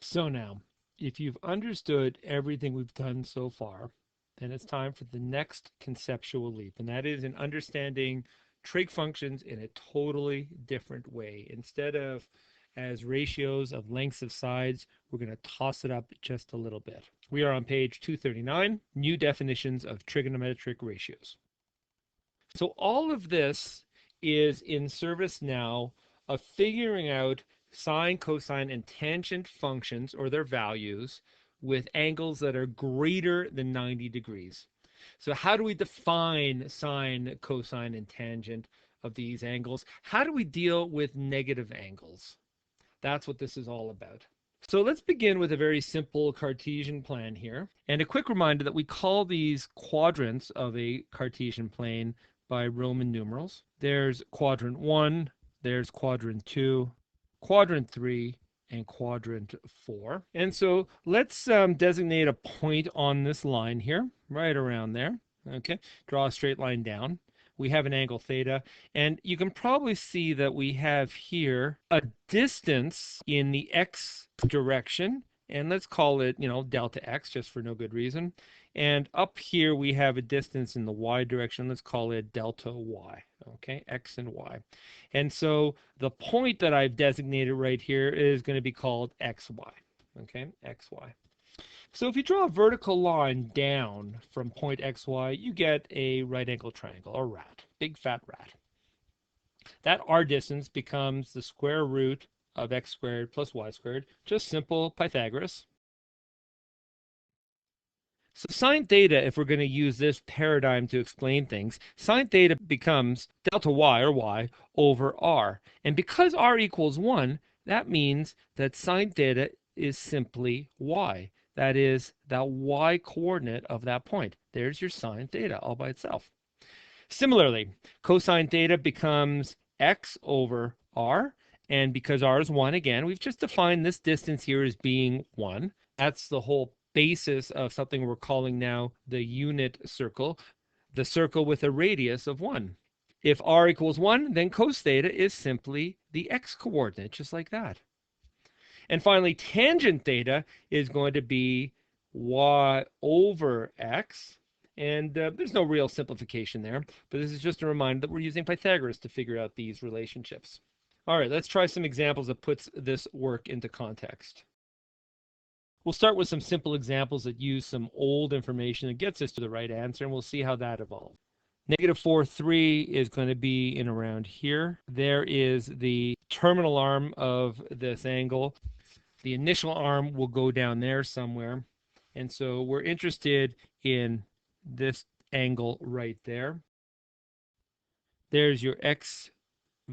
So now, if you've understood everything we've done so far, then it's time for the next conceptual leap, and that is in understanding trig functions in a totally different way. Instead of as ratios of lengths of sides, we're going to toss it up just a little bit. We are on page 239, new definitions of trigonometric ratios. So all of this is in service now of figuring out sine, cosine, and tangent functions or their values with angles that are greater than 90 degrees. So how do we define sine, cosine, and tangent of these angles? How do we deal with negative angles? That's what this is all about. So let's begin with a very simple Cartesian plan here. And a quick reminder that we call these quadrants of a Cartesian plane by Roman numerals. There's quadrant 1, there's quadrant 2, quadrant 3, and quadrant 4. And so let's designate a point on this line here, right around there. Okay, draw a straight line down. We have an angle theta, and you can probably see that we have here a distance in the x direction, and let's call it, delta x, just for no good reason. And up here we have a distance in the y direction. Let's call it delta y, okay, x and y. And so the point that I've designated right here is going to be called xy, okay, xy. So if you draw a vertical line down from point xy, you get a right angle triangle, or rat, big fat rat. That r distance becomes the square root of x squared plus y squared, just simple Pythagoras. So sine theta, if we're going to use this paradigm to explain things, sine theta becomes delta y, or y, over r. And because r equals 1, that means that sine theta is simply y. That is that y coordinate of that point. There's your sine theta all by itself. Similarly, cosine theta becomes x over r. And because r is 1, again, we've just defined this distance here as being 1. That's the whole basis of something we're calling now the unit circle, the circle with a radius of 1. If r equals 1, then cos theta is simply the x coordinate, just like that. And finally, tangent theta is going to be y over x. And there's no real simplification there, but this is just a reminder that we're using Pythagoras to figure out these relationships. All right, let's try some examples that puts this work into context. We'll start with some simple examples that use some old information that gets us to the right answer, and we'll see how that evolves. Negative 4, 3 is going to be in around here. There is the terminal arm of this angle. The initial arm will go down there somewhere. And so we're interested in this angle right there. There's your x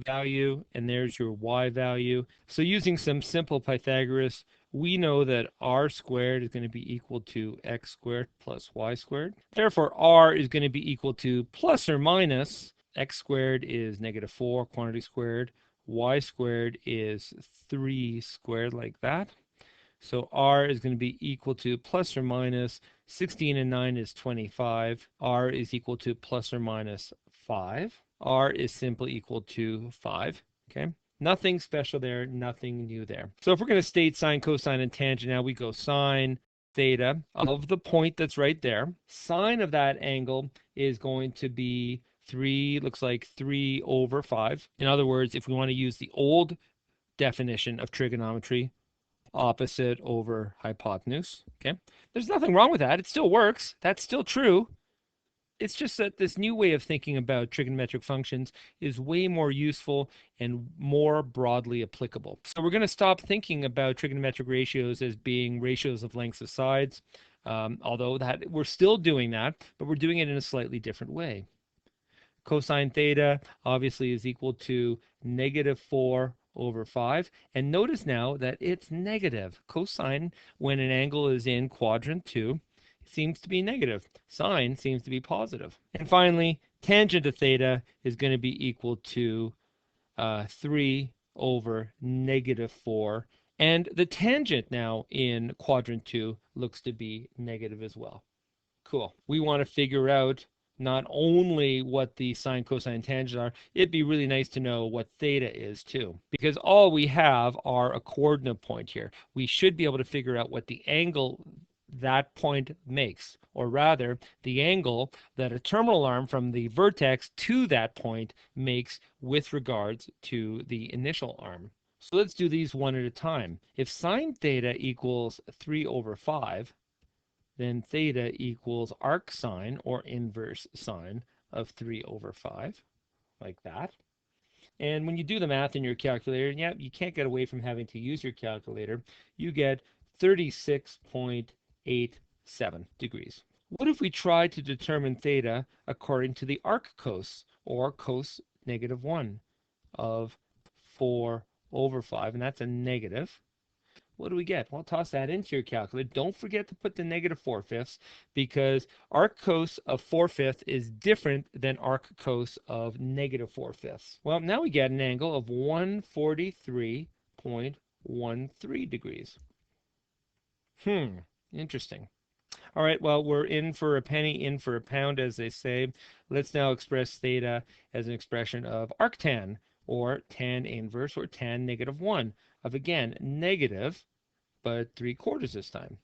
value, and there's your y value. So using some simple Pythagoras, we know that r squared is going to be equal to x squared plus y squared. Therefore, r is going to be equal to plus or minus x squared is negative 4 quantity squared. Y squared is 3 squared, like that. So r is going to be equal to plus or minus 16 and 9 is 25. R is equal to plus or minus 5. R is simply equal to 5. Okay. Nothing special there, nothing new there. So if we're going to state sine, cosine, and tangent, now we go sine theta of the point that's right there. Sine of that angle is going to be 3, looks like 3 over 5. In other words, if we want to use the old definition of trigonometry, opposite over hypotenuse. Okay, there's nothing wrong with that. It still works. That's still true. It's just that this new way of thinking about trigonometric functions is way more useful and more broadly applicable. So we're going to stop thinking about trigonometric ratios as being ratios of lengths of sides, although that we're still doing that, but we're doing it in a slightly different way. Cosine theta obviously is equal to negative 4 over 5. And notice now that it's negative. Cosine, when an angle is in quadrant 2, seems to be negative. Sine seems to be positive. And finally, tangent of theta is going to be equal to 3 over negative 4. And the tangent now in quadrant 2 looks to be negative as well. Cool. We want to figure out not only what the sine, cosine, tangent are, it'd be really nice to know what theta is too, because all we have are a coordinate point here. We should be able to figure out what the angle that point makes, or rather, the angle that a terminal arm from the vertex to that point makes with regards to the initial arm. So let's do these one at a time. If sine theta equals 3 over 5, then theta equals arc sine or inverse sine of 3 over 5, like that. And when you do the math in your calculator, yeah, you can't get away from having to use your calculator, you get 36.87 degrees. What if we try to determine theta according to the arc cos, or cos negative 1 of 4 over 5, and that's a negative. What do we get? Well, toss that into your calculator. Don't forget to put the negative 4/5 because arc cos of 4/5 is different than arc cos of negative 4/5. Well, now we get an angle of 143.13 degrees. Interesting. All right, well, we're in for a penny, in for a pound, as they say. Let's now express theta as an expression of arctan, or tan inverse, or tan negative 1, of, again, negative, but 3/4 this time.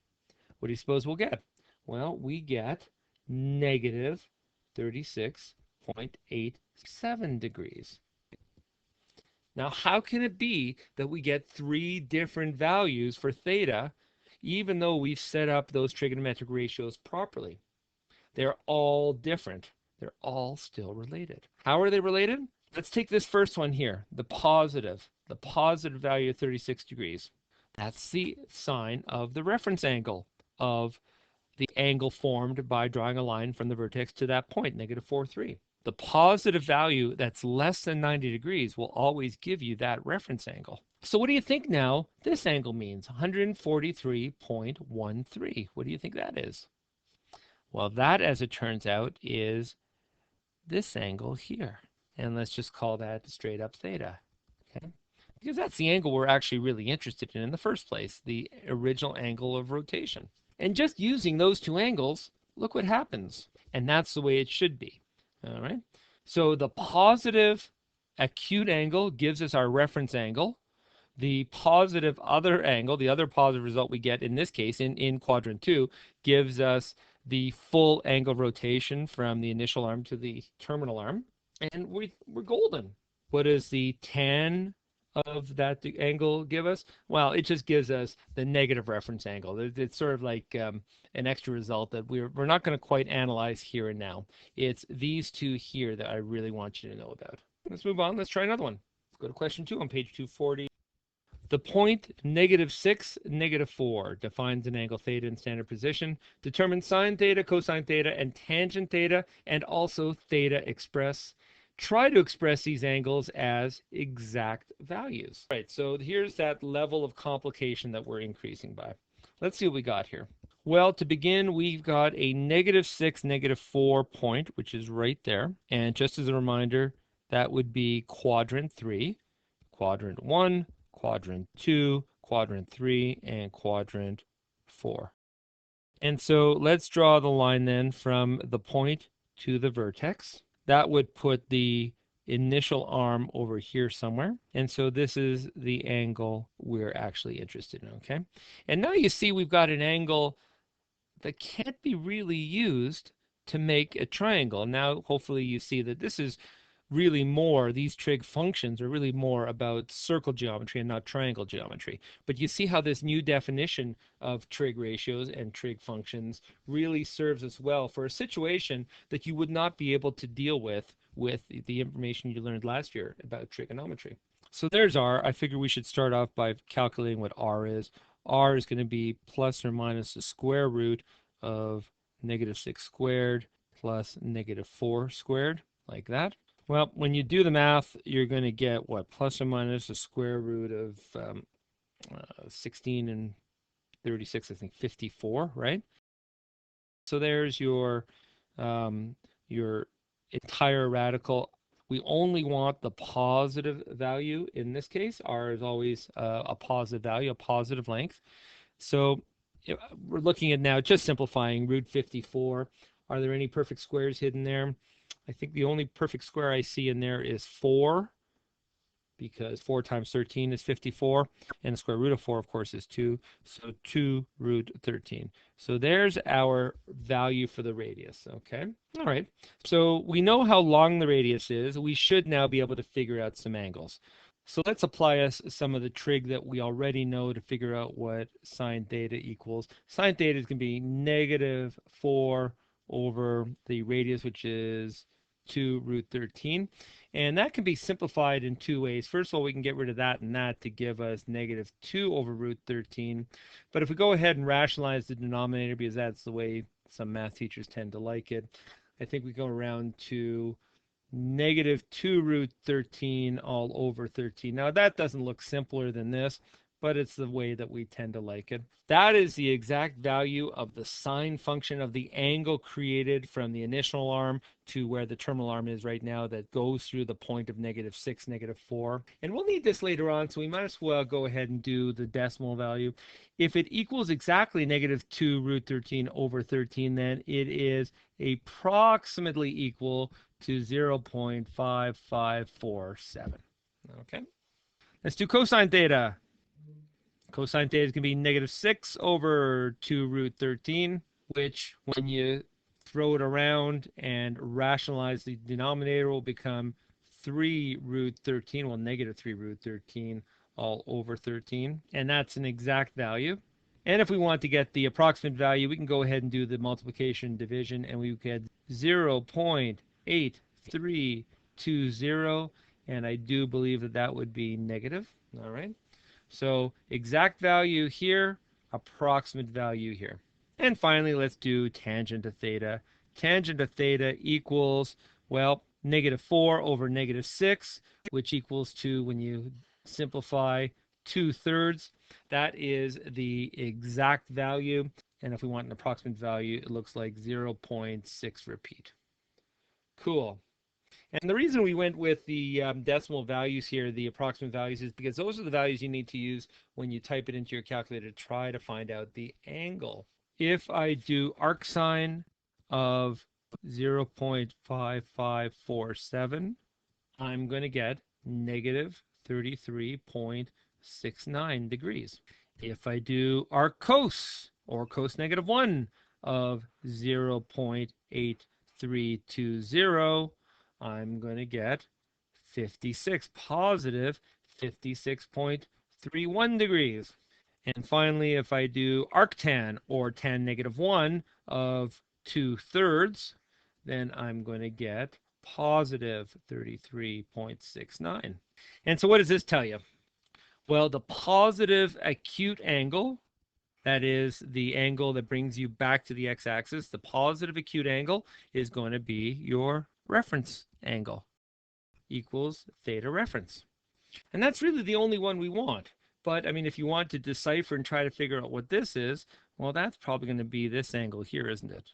What do you suppose we'll get? Well, we get negative 36.87 degrees. Now, how can it be that we get three different values for theta, even though we've set up those trigonometric ratios properly? They're all different. They're all still related. How are they related? Let's take this first one here, the positive value of 36 degrees. That's the sine of the reference angle of the angle formed by drawing a line from the vertex to that point, negative 4, 3. The positive value that's less than 90 degrees will always give you that reference angle. So what do you think now this angle means? 143.13. What do you think that is? Well, that, as it turns out, is this angle here. And let's just call that straight up theta. Okay? Because that's the angle we're actually really interested in the first place, the original angle of rotation. And just using those two angles, look what happens. And that's the way it should be. All right. So the positive acute angle gives us our reference angle. The positive other angle, the other positive result we get in this case in quadrant 2, gives us the full angle of rotation from the initial arm to the terminal arm. And we're golden. What does the tan of that angle give us? Well, it just gives us the negative reference angle. It's sort of like an extra result that we're not going to quite analyze here and now. It's these two here that I really want you to know about. Let's move on. Let's try another one. Let's go to question 2 on page 240. The point -6, -4 defines an angle theta in standard position, determines sine theta, cosine theta, and tangent theta, and also theta express. Try to express these angles as exact values. Right, so here's that level of complication that we're increasing by. Let's see what we got here. Well, to begin, we've got a -6, -4 point, which is right there. And just as a reminder, that would be quadrant 3, quadrant 1, quadrant 2, quadrant 3, and quadrant 4. And so let's draw the line then from the point to the vertex. That would put the initial arm over here somewhere. And so this is the angle we're actually interested in, okay? And now you see we've got an angle that can't be really used to make a triangle. Now, hopefully you see that this is really more, these trig functions are really more about circle geometry and not triangle geometry. But you see how this new definition of trig ratios and trig functions really serves us well for a situation that you would not be able to deal with the information you learned last year about trigonometry. So there's R. I figure we should start off by calculating what R is. R is going to be plus or minus the square root of -6 squared plus -4 squared, like that. Well, when you do the math, you're going to get what? Plus or minus the square root of 16 and 36, I think 54, right? So there's your entire radical. We only want the positive value in this case. R is always a positive value, a positive length. So we're looking at now just simplifying root 54 Are there any perfect squares hidden there? I think the only perfect square I see in there is 4, because 4 times 13 is 54, and the square root of 4, of course, is 2, so 2 root 13. So there's our value for the radius, okay? All right, so we know how long the radius is. We should now be able to figure out some angles. So let's apply us some of the trig that we already know to figure out what sine theta equals. Sine theta is going to be negative 4 over the radius, which is 2 root 13. And that can be simplified in two ways. First of all, we can get rid of that and that to give us negative 2 over root 13. But if we go ahead and rationalize the denominator, because that's the way some math teachers tend to like it, I think we go around to negative 2 root 13 all over 13. Now, that doesn't look simpler than this, but it's the way that we tend to like it. That is the exact value of the sine function of the angle created from the initial arm to where the terminal arm is right now that goes through the point of negative 6, negative 4. And we'll need this later on, so we might as well go ahead and do the decimal value. If it equals exactly negative 2 root 13 over 13, then it is approximately equal to 0.5547. Okay, let's do cosine theta. Cosine theta is going to be negative 6 over 2 root 13, which when you throw it around and rationalize the denominator will become 3 root 13, well, negative 3 root 13 all over 13. And that's an exact value. And if we want to get the approximate value, we can go ahead and do the multiplication division, and we get 0.8320, and I do believe that that would be negative. All right. So exact value here, approximate value here. And finally, let's do tangent of theta. Tangent of theta equals, well, negative 4 over negative 6, which equals to, when you simplify, 2/3. That is the exact value. And if we want an approximate value, it looks like 0.6 repeat. Cool. And the reason we went with the decimal values here, the approximate values, is because those are the values you need to use when you type it into your calculator to try to find out the angle. If I do arcsine of 0.5547, I'm going to get negative 33.69 degrees. If I do arc cos, or cos negative 1 of 0.8320, I'm going to get 56, positive 56.31 degrees. And finally, if I do arctan, or tan negative 1 of 2/3, then I'm going to get positive 33.69. And so what does this tell you? Well, the positive acute angle, that is the angle that brings you back to the x-axis, the positive acute angle is going to be your reference angle, equals theta reference. And that's really the only one we want. But I mean, if you want to decipher and try to figure out what this is, well, that's probably going to be this angle here, isn't it?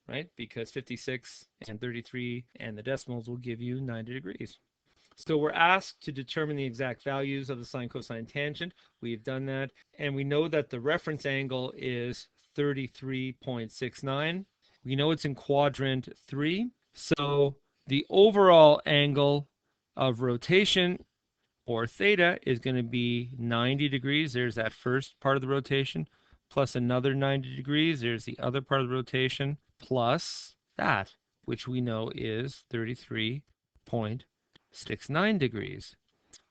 Right? Because 56 and 33 and the decimals will give you 90 degrees. So we're asked to determine the exact values of the sine, cosine, tangent. We've done that. And we know that the reference angle is 33.69. We know it's in quadrant 3. So the overall angle of rotation, or theta, is going to be 90 degrees. There's that first part of the rotation, plus another 90 degrees. There's the other part of the rotation, plus that, which we know is 33.69 degrees.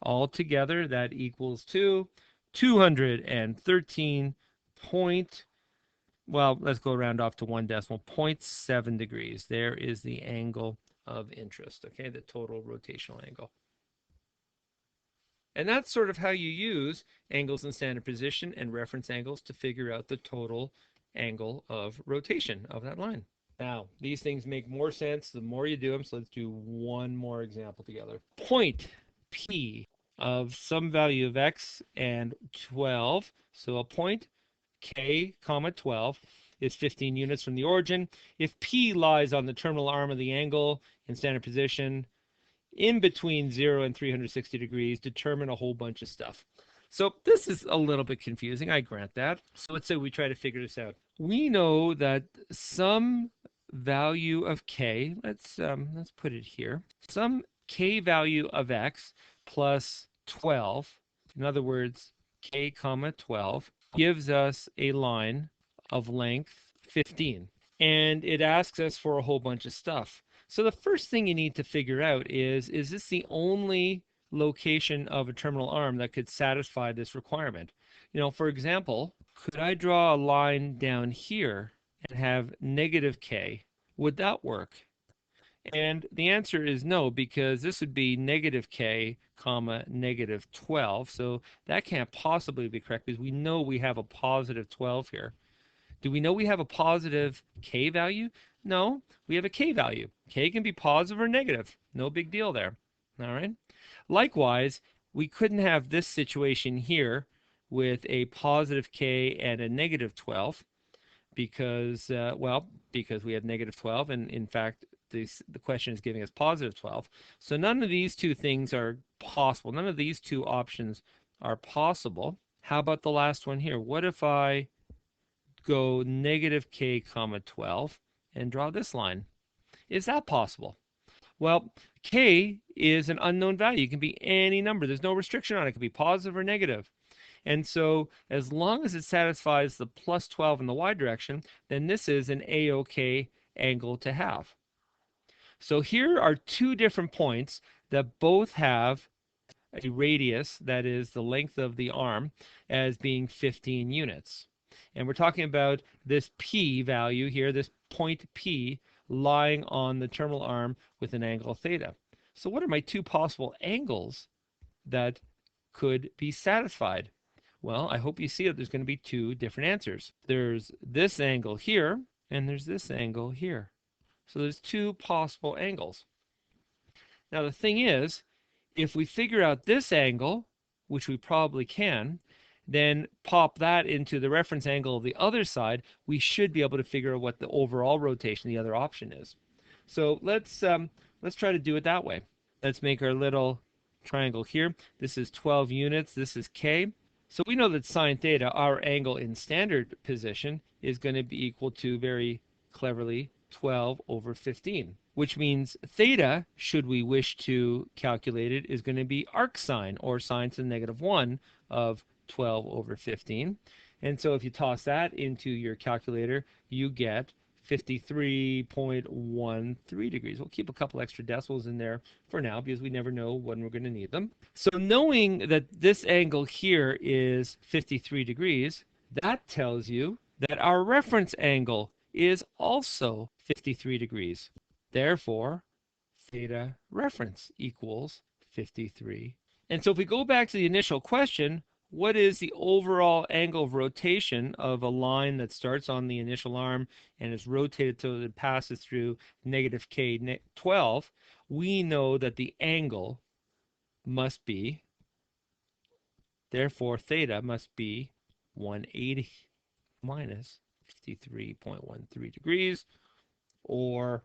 Altogether, that equals to 213 point, well, let's go round off to one decimal, 0.7 degrees. There is the angle of interest, okay, the total rotational angle. And that's sort of how you use angles in standard position and reference angles to figure out the total angle of rotation of that line. Now, these things make more sense the more you do them, so let's do one more example together. Point P of some value of x and 12, so a point k, comma 12, is 15 units from the origin. If P lies on the terminal arm of the angle in standard position, in between 0 and 360 degrees, determine a whole bunch of stuff. So this is a little bit confusing, I grant that. So let's say we try to figure this out. We know that some value of k, let's put it here, some k value of x plus 12, in other words, k comma 12, gives us a line of length 15. And it asks us for a whole bunch of stuff. So the first thing you need to figure out is this the only location of a terminal arm that could satisfy this requirement? You know, for example, could I draw a line down here and have negative k? Would that work? And the answer is no, because this would be negative k comma negative 12. So that can't possibly be correct because we know we have a positive 12 here. Do we know we have a positive k value? No, we have a k value. K can be positive or negative. No big deal there. All right. Likewise, we couldn't have this situation here with a positive k and a negative 12 because, well, because we have negative 12, and in fact, the question is giving us positive 12. So none of these two things are possible. None of these two options are possible. How about the last one here? What if I go negative k comma 12 and draw this line? Is that possible? Well, k is an unknown value. It can be any number. There's no restriction on it. It can be positive or negative. And so as long as it satisfies the plus 12 in the y direction, then this is an a-OK angle to have. So here are two different points that both have a radius, that is the length of the arm, as being 15 units. And we're talking about this p value here, this point p, lying on the terminal arm with an angle theta. So what are my two possible angles that could be satisfied? Well, I hope you see that there's going to be two different answers. There's this angle here, and there's this angle here. So there's two possible angles. Now the thing is, if we figure out this angle, which we probably can, then pop that into the reference angle of the other side, we should be able to figure out what the overall rotation, the other option is. So let's try to do it that way. Let's make our little triangle here. This is 12 units. This is k. So we know that sine theta, our angle in standard position, is going to be equal to, very cleverly, 12 over 15, which means theta, should we wish to calculate it, is going to be arc sine, or sine to the negative 1 of 12 over 15. And so if you toss that into your calculator, you get 53.13 degrees. We'll keep a couple extra decimals in there for now because we never know when we're going to need them. So knowing that this angle here is 53 degrees, that tells you that our reference angle is also 53 degrees. Therefore, theta reference equals 53. And so if we go back to the initial question, what is the overall angle of rotation of a line that starts on the initial arm and is rotated till it passes through negative k 12? We know that the angle must be, therefore theta must be 180 minus 53.13 degrees, or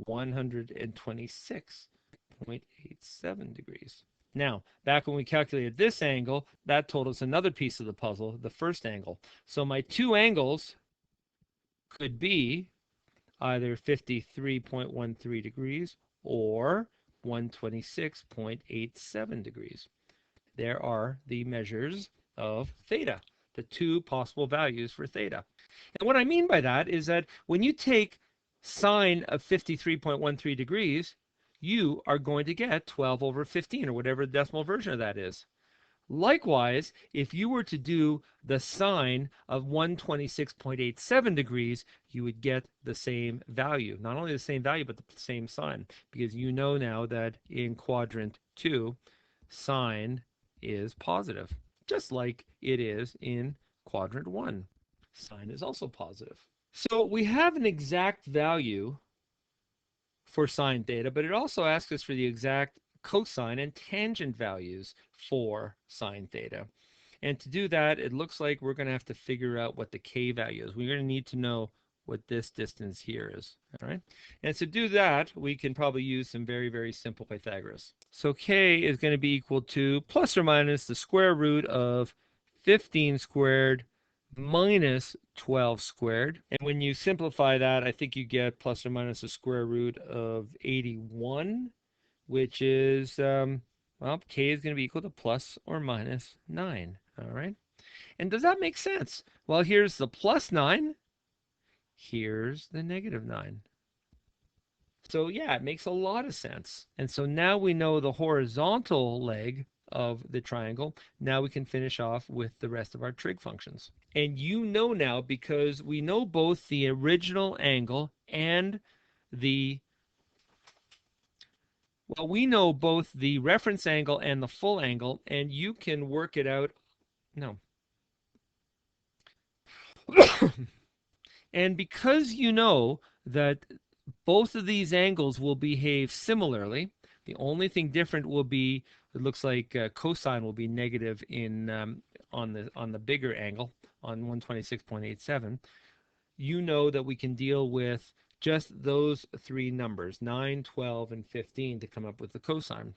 126.87 degrees. Now, back when we calculated this angle, that told us another piece of the puzzle, the first angle. So my two angles could be either 53.13 degrees or 126.87 degrees. There are the measures of theta, the two possible values for theta. And what I mean by that is that when you take sine of 53.13 degrees, you are going to get 12 over 15, or whatever the decimal version of that is. Likewise, if you were to do the sine of 126.87 degrees, you would get the same value. Not only the same value, but the same sign, because you know now that in quadrant 2, sine is positive, just like it is in quadrant 1. Sine is also positive. So we have an exact value for sine theta, but it also asks us for the exact cosine and tangent values for sine theta. And to do that, it looks like we're going to have to figure out what the k value is. We're going to need to know what this distance here is. All right. And to do that, we can probably use some very, very simple Pythagoras. So k is going to be equal to plus or minus the square root of 15 squared minus 12 squared. And when you simplify that, I think you get plus or minus the square root of 81, which is, well, k is going to be equal to plus or minus 9. All right. And does that make sense? Well, here's the plus 9. Here's the negative 9. So yeah, it makes a lot of sense. And so now we know the horizontal leg of the triangle. Now we can finish off with the rest of our trig functions. And you know now, because we know both the original angle and the, well, we know both the reference angle and the full angle, and you can work it out. No. And because you know that both of these angles will behave similarly, the only thing different will be, it looks like cosine will be negative in on the bigger angle on 126.87. You know that we can deal with just those three numbers, 9, 12, and 15, to come up with the cosine.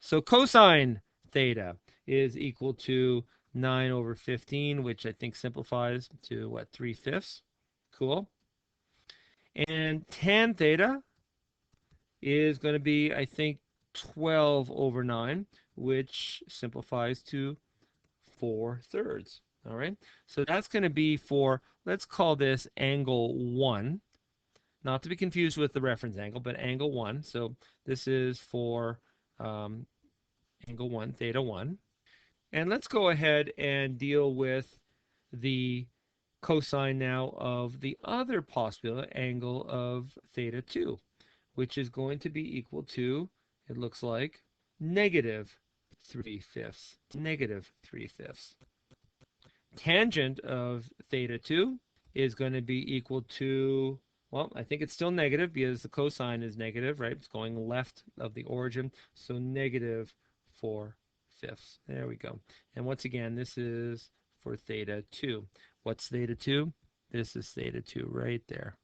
So cosine theta is equal to 9 over 15, which I think simplifies to what, 3/5. Cool. And tan theta is going to be, I think, 12 over 9, which simplifies to 4/3. All right. So that's going to be for, let's call this angle 1, not to be confused with the reference angle, but angle 1. So this is for angle 1, theta 1. And let's go ahead and deal with the cosine now of the other possible angle of theta 2, which is going to be equal to, it looks like, negative 3/5. Negative 3/5. Tangent of theta 2 is going to be equal to, well, I think it's still negative because the cosine is negative, right? It's going left of the origin, so negative 4/5. There we go. And once again, this is for theta 2. What's theta 2? This is theta 2 right there.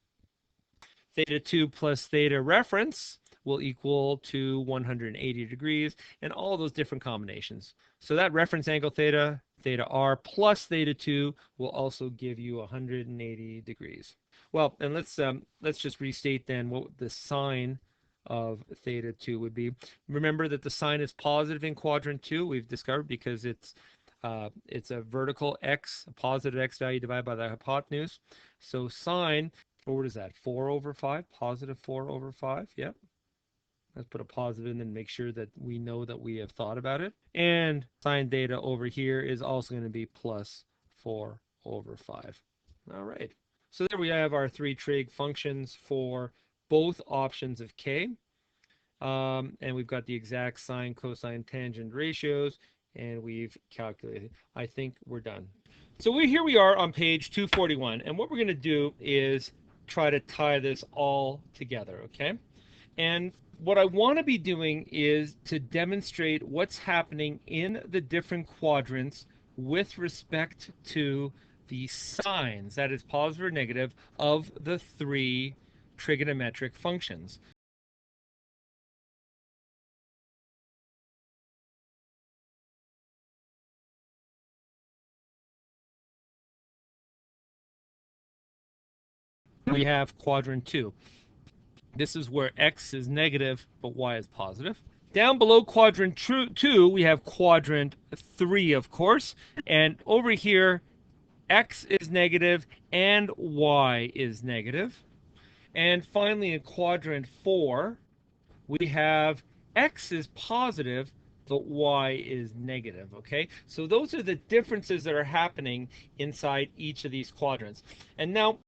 Theta 2 plus theta reference will equal to 180 degrees, and all those different combinations. So that reference angle theta, theta r, plus theta 2 will also give you 180 degrees. Well, and let's just restate then what the sine of theta 2 would be. Remember that the sine is positive in quadrant 2, we've discovered, because it's a vertical x, a positive x value divided by the hypotenuse. So sine, what is that, 4 over 5? Positive 4 over 5, yep. Let's put a positive in and make sure that we know that we have thought about it. And sine theta over here is also going to be plus 4 over 5. All right. So there we have our three trig functions for both options of k. And we've got the exact sine, cosine, tangent ratios, and we've calculated. I think we're done. So here we are on page 241, and what we're going to do is try to tie this all together, okay? And what I want to be doing is to demonstrate what's happening in the different quadrants with respect to the signs, that is positive or negative, of the three trigonometric functions. We have quadrant 2. This is where x is negative, but y is positive. Down below quadrant 2, we have quadrant 3, of course. And over here, x is negative and y is negative. And finally, in quadrant 4, we have x is positive, but y is negative, okay? So those are the differences that are happening inside each of these quadrants. And now,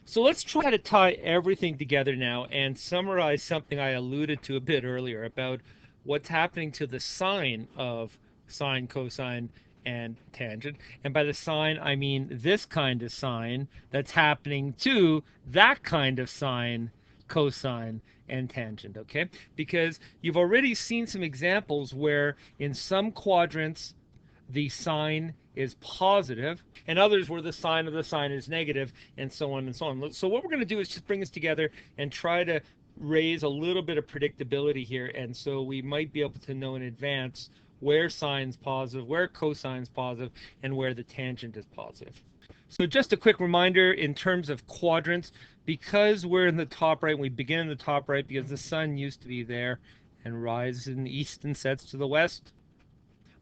so let's try to tie everything together now and summarize something I alluded to a bit earlier about what's happening to the sine of sine, cosine, and tangent. And by the sine, I mean this kind of sine that's happening to that kind of sine, cosine, and tangent, okay? Because you've already seen some examples where in some quadrants the sine is positive, and others where the sine of the sine is negative, and so on and so on. So what we're going to do is just bring this together and try to raise a little bit of predictability here, and so we might be able to know in advance where sine's positive, where cosine's positive, and where the tangent is positive. So just a quick reminder in terms of quadrants, because we're in the top right, we begin in the top right because the sun used to be there and rises in the east and sets to the west.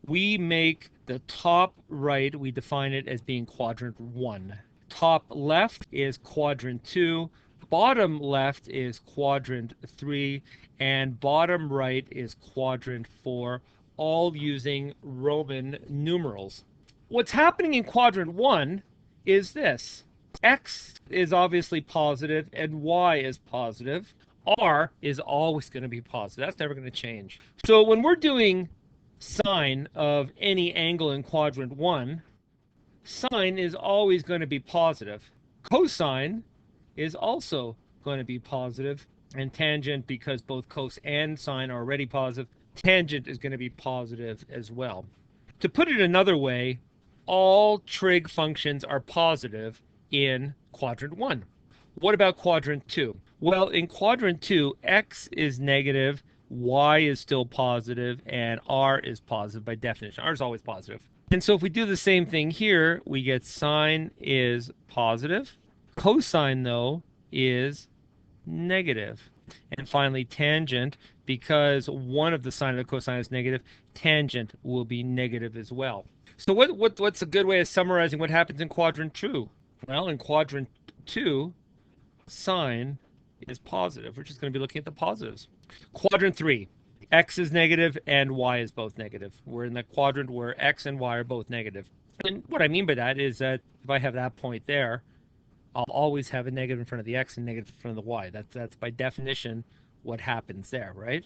We make the top right, we define it as being quadrant 1. Top left is quadrant 2, bottom left is quadrant 3, and bottom right is quadrant 4, all using Roman numerals. What's happening in quadrant 1 is this. X is obviously positive and Y is positive. R is always going to be positive. That's never going to change. So when we're doing sine of any angle in quadrant 1, sine is always going to be positive. Cosine is also going to be positive, and tangent, because both cos and sine are already positive, tangent is going to be positive as well. To put it another way, all trig functions are positive in quadrant 1. What about quadrant 2? Well, in quadrant 2, x is negative, y is still positive, and r is positive by definition. R is always positive. And so if we do the same thing here, we get sine is positive. Cosine, though, is negative. And finally, tangent, because one of the sine and the cosine is negative, tangent will be negative as well. So what's a good way of summarizing what happens in quadrant 2? Well, in quadrant 2, sine is positive. We're just going to be looking at the positives. Quadrant 3, x is negative and y is both negative. We're in the quadrant where x and y are both negative. And what I mean by that is that if I have that point there, I'll always have a negative in front of the x and negative in front of the y. That's by definition what happens there, right?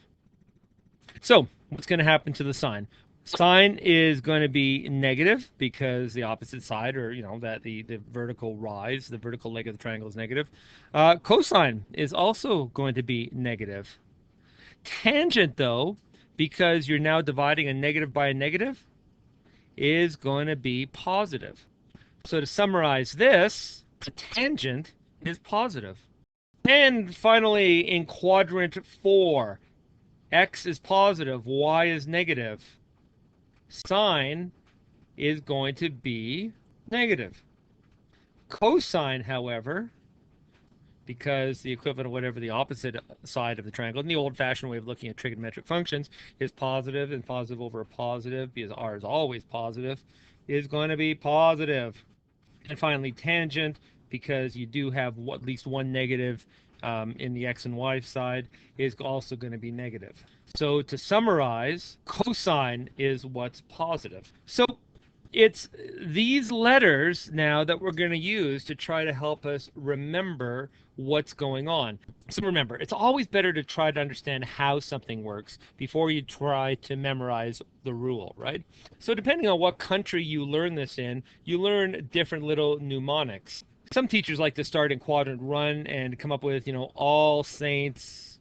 So what's going to happen to the sine? Sine is going to be negative because the opposite side, or that the vertical rise, the vertical leg of the triangle is negative. Cosine is also going to be negative. Tangent, though, because you're now dividing a negative by a negative, is going to be positive. So to summarize this, the tangent is positive. And finally, in quadrant 4, x is positive, y is negative. Sine is going to be negative. Cosine, however, because the equivalent of whatever the opposite side of the triangle, in the old-fashioned way of looking at trigonometric functions, is positive, and positive over a positive, because r is always positive, is going to be positive. And finally, tangent, because you do have at least one negative in the x and y side, is also going to be negative. So to summarize, cosine is what's positive. So it's these letters now that we're going to use to try to help us remember what's going on. So remember, it's always better to try to understand how something works before you try to memorize the rule, right? So depending on what country you learn this in, you learn different little mnemonics. Some teachers like to start in quadrant 1 and come up with, all saints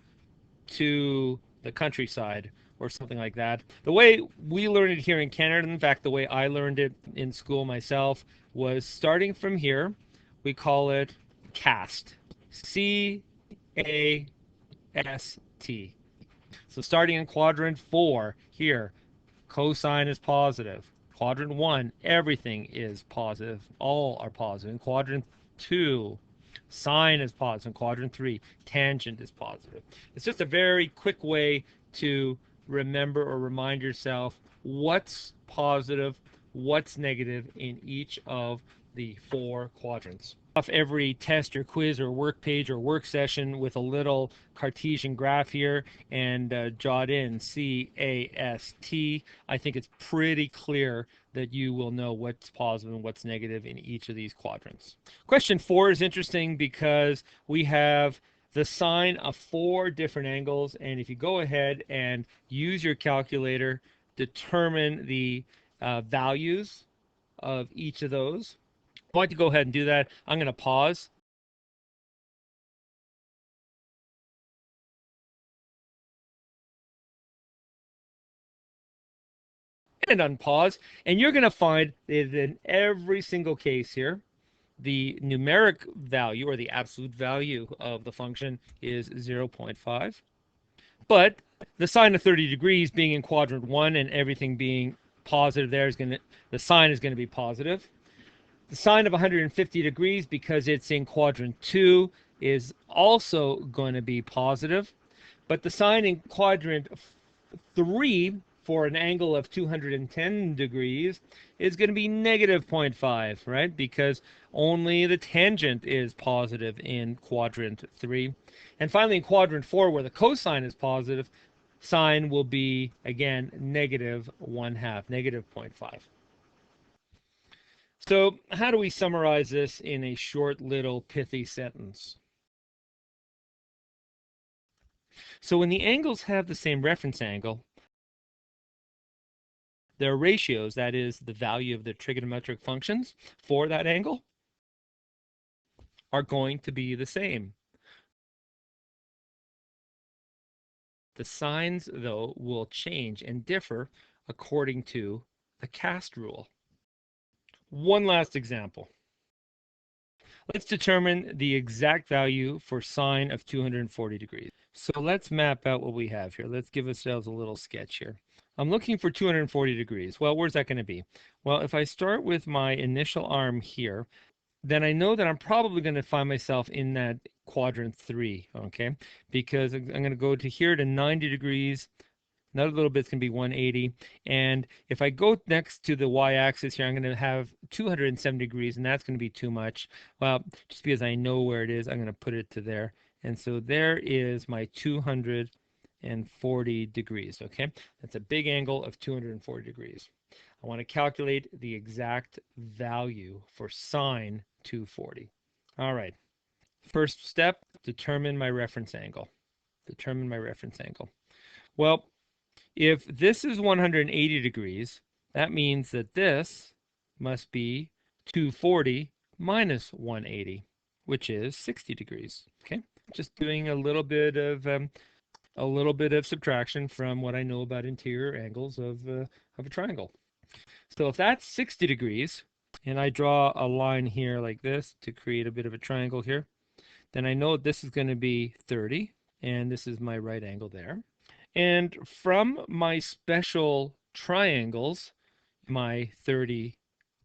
to the countryside or something like that. The way we learned it here in Canada, in fact, the way I learned it in school myself, was starting from here. We call it CAST. C-A-S-T. So starting in quadrant 4, here, cosine is positive. Quadrant 1, everything is positive. All are positive. In quadrant 2, sine is positive. In quadrant 3, tangent is positive. It's just a very quick way to remember or remind yourself what's positive, what's negative in each of the 4 quadrants. Off every test or quiz or work page or work session with a little Cartesian graph here and jot in C-A-S-T. I think it's pretty clear that you will know what's positive and what's negative in each of these quadrants. Question 4 is interesting because we have the sine of 4 different angles, and if you go ahead and use your calculator, determine the values of each of those. I want to go ahead and do that. I'm going to pause. And unpause. And you're going to find that in every single case here, the numeric value or the absolute value of the function is 0.5. But the sine of 30 degrees being in quadrant 1 and everything being positive there is going to, the sine is going to be positive. The sine of 150 degrees, because it's in quadrant 2, is also going to be positive. But the sine in quadrant 3 for an angle of 210 degrees is going to be negative 0.5, right? Because only the tangent is positive in quadrant 3. And finally, in quadrant 4, where the cosine is positive, sine will be, again, negative 1/2, negative 0.5. So how do we summarize this in a short little pithy sentence? So when the angles have the same reference angle, their ratios, that is the value of the trigonometric functions for that angle, are going to be the same. The signs, though, will change and differ according to the cast rule. One last example. Let's determine the exact value for sine of 240 degrees. So let's map out what we have here. Let's give ourselves a little sketch here. I'm looking for 240 degrees. Well, where's that going to be? Well, if I start with my initial arm here, then I know that I'm probably going to find myself in that quadrant 3, okay? Because I'm going to go to here to 90 degrees. Another little bit's going to be 180. And if I go next to the y-axis here, I'm going to have 270 degrees, and that's going to be too much. Well, just because I know where it is, I'm going to put it to there. And so there is my 240 degrees, okay? That's a big angle of 240 degrees. I want to calculate the exact value for sine 240. All right. First step, determine my reference angle. Determine my reference angle. Well, if this is 180 degrees, that means that this must be 240 minus 180, which is 60 degrees. Okay, just doing a little bit of subtraction from what I know about interior angles of a triangle. So if that's 60 degrees, and I draw a line here like this to create a bit of a triangle here, then I know this is going to be 30, and this is my right angle there. And from my special triangles, my 30,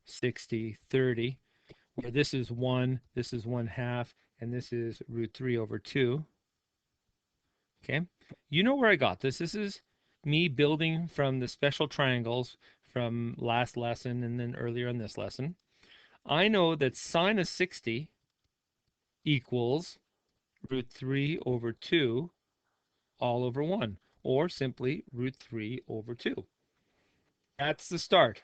60, 30, where this is 1, this is 1/2, and this is root 3 over 2, okay? You know where I got this. This is me building from the special triangles from last lesson and then earlier in this lesson. I know that sine of 60 equals root 3 over 2 all over 1, or simply root 3 over 2. That's the start.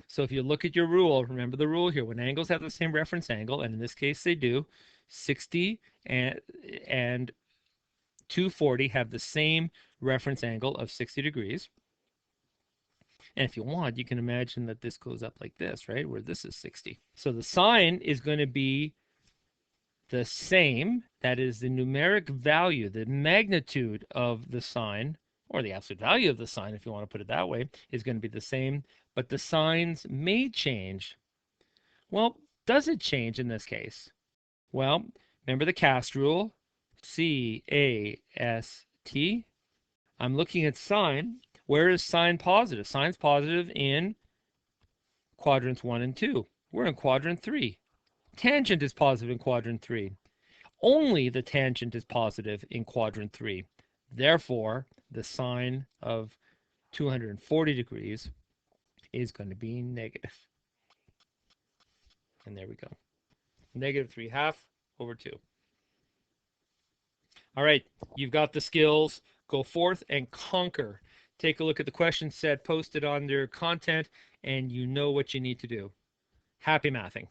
So if you look at your rule, remember the rule here. When angles have the same reference angle, and in this case they do, 60 and 240 have the same reference angle of 60 degrees. And if you want, you can imagine that this goes up like this, right? Where this is 60. So the sine is going to be the same. That is the numeric value, the magnitude of the sine, or the absolute value of the sine, if you want to put it that way, is going to be the same. But the signs may change. Well, does it change in this case? Well, remember the cast rule, C-A-S-T. I'm looking at sine. Where is sine positive? Sine's positive in quadrants 1 and 2. We're in quadrant 3. Tangent is positive in quadrant 3. Only the tangent is positive in quadrant 3. Therefore, the sine of 240 degrees is going to be negative. And there we go. Negative 3/2 over 2. All right, you've got the skills. Go forth and conquer. Take a look at the question set posted on their content, and you know what you need to do. Happy mathing.